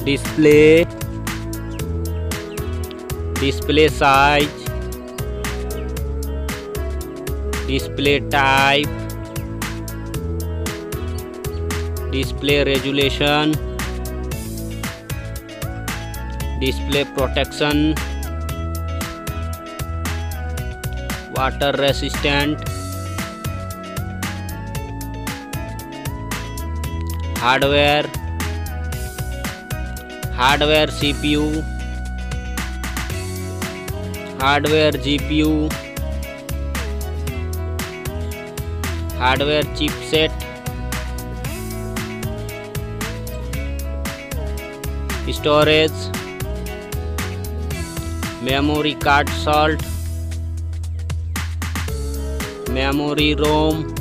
display, display size, display type, display resolution, display protection, water resistant, hardware, hardware CPU, hardware GPU, hardware chipset, storage, memory card slot, memory ROM,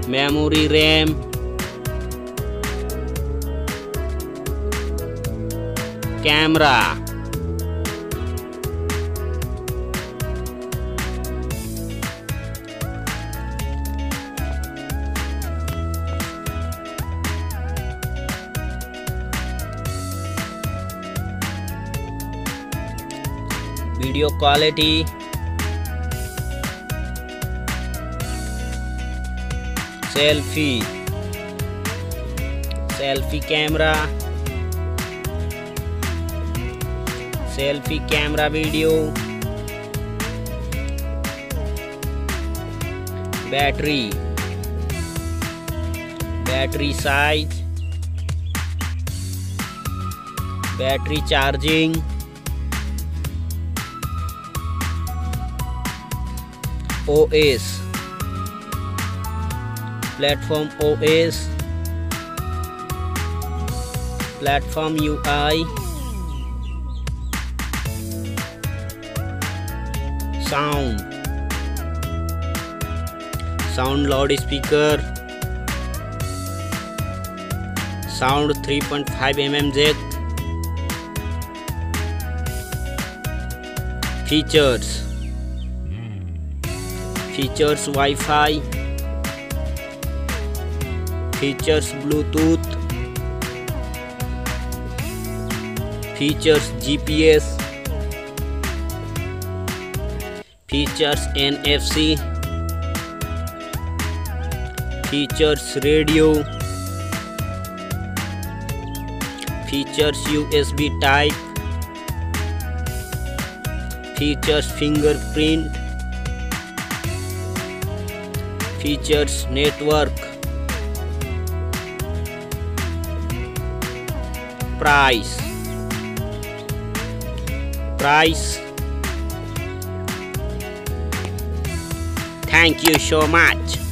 memory RAM, camera, video quality, selfie, selfie camera, selfie camera video, battery, battery size, battery charging, OS, platform OS, platform UI, sound, sound loudspeaker, sound 3.5 mm jack, features, features Wi-Fi, features Bluetooth, features GPS, features NFC, features radio, features USB type, features fingerprint, features network, price, price. Thank you so much.